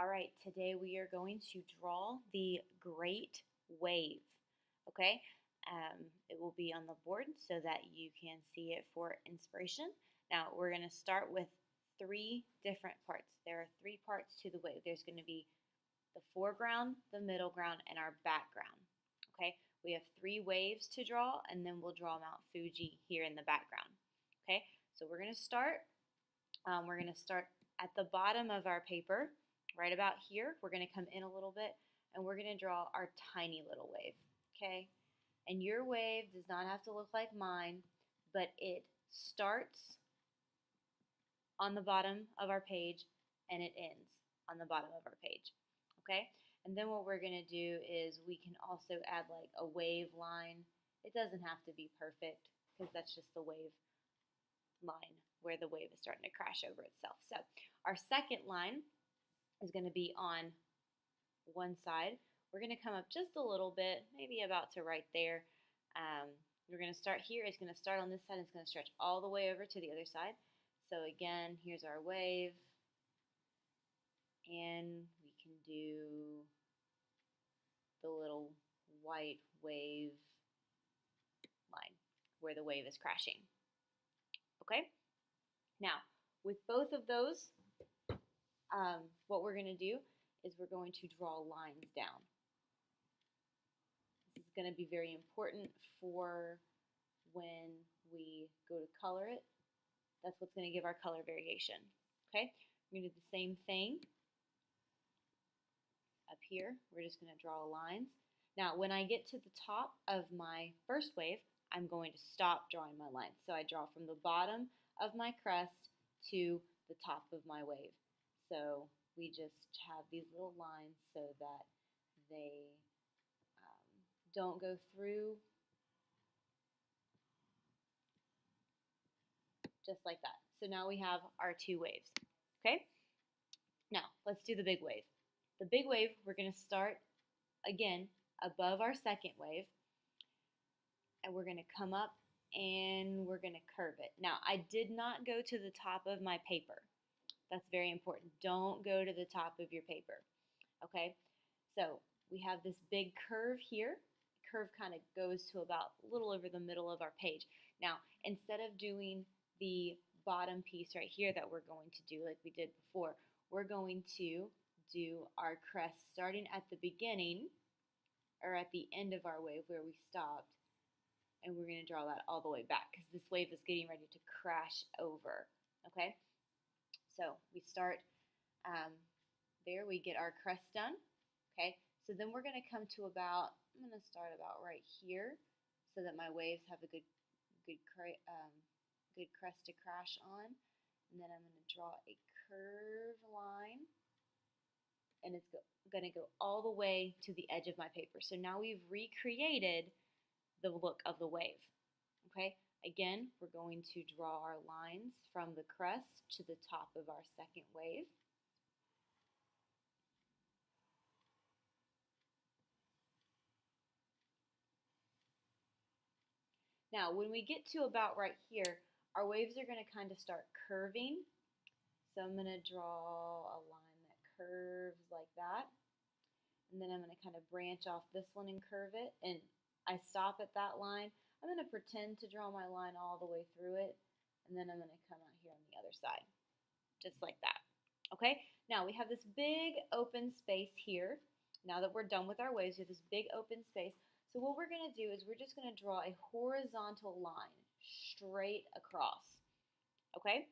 All right, today we are going to draw the great wave. Okay, it will be on the board so that you can see it for inspiration. Now we're going to start with three different parts. There are three parts to the wave. There's going to be the foreground, the middle ground, and our background. Okay, we have three waves to draw, and then we'll draw Mount Fuji here in the background. Okay, so we're going to start. We're going to start at the bottom of our paper. Right about here, we're going to come in a little bit and we're going to draw our tiny little wave, okay? And your wave does not have to look like mine, but it starts on the bottom of our page and it ends on the bottom of our page, okay? And then what we're going to do is we can also add like a wave line. It doesn't have to be perfect because that's just the wave line where the wave is starting to crash over itself. So our second line is going to be on one side. We're going to come up just a little bit, maybe about to right there. We're going to start here. It's going to start on this side. It's going to stretch all the way over to the other side. So again, here's our wave. And we can do the little white wave line where the wave is crashing. Okay? Now, with both of those, what we're going to do is we're going to draw lines down. This is going to be very important for when we go to color it. That's what's going to give our color variation. Okay, we're going to do the same thing up here. We're just going to draw lines. Now, when I get to the top of my first wave, I'm going to stop drawing my lines. So I draw from the bottom of my crest to the top of my wave. So we just have these little lines so that they don't go through, just like that. So now we have our two waves, okay? Now, let's do the big wave. The big wave, we're going to start, again, above our second wave, and we're going to come up and we're going to curve it. Now, I did not go to the top of my paper. That's very important. Don't go to the top of your paper, okay? So we have this big curve here. The curve kind of goes to about a little over the middle of our page. Now, instead of doing the bottom piece right here that we're going to do like we did before, we're going to do our crest starting at the beginning or at the end of our wave where we stopped, and we're going to draw that all the way back because this wave is getting ready to crash over, okay? So we start there, we get our crest done, okay? So then we're going to come to about, I'm going to start about right here so that my waves have a good crest to crash on. And then I'm going to draw a curved line, and it's going to go all the way to the edge of my paper. So now we've recreated the look of the wave, okay? Again, we're going to draw our lines from the crest to the top of our second wave. Now, when we get to about right here, our waves are going to kind of start curving. So I'm going to draw a line that curves like that. And then I'm going to kind of branch off this one and curve it. And I stop at that line. I'm going to pretend to draw my line all the way through it, and then I'm going to come out here on the other side, just like that. Okay, now we have this big open space here. Now that we're done with our waves, we have this big open space. So what we're going to do is we're just going to draw a horizontal line straight across. Okay,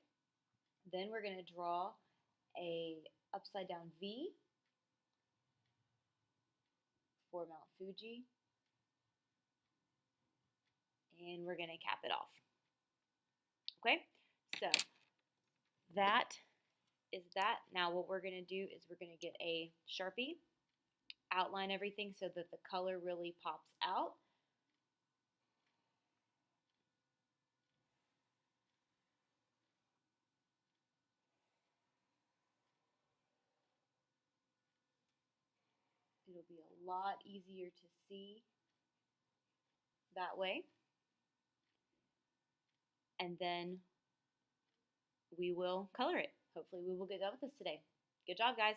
then we're going to draw a upside down V for Mount Fuji. And we're going to cap it off. Okay, so that is that. Now what we're going to do is we're going to get a Sharpie, outline everything so that the color really pops out. It'll be a lot easier to see that way. And then we will color it. Hopefully we will get done with this today. Good job, guys.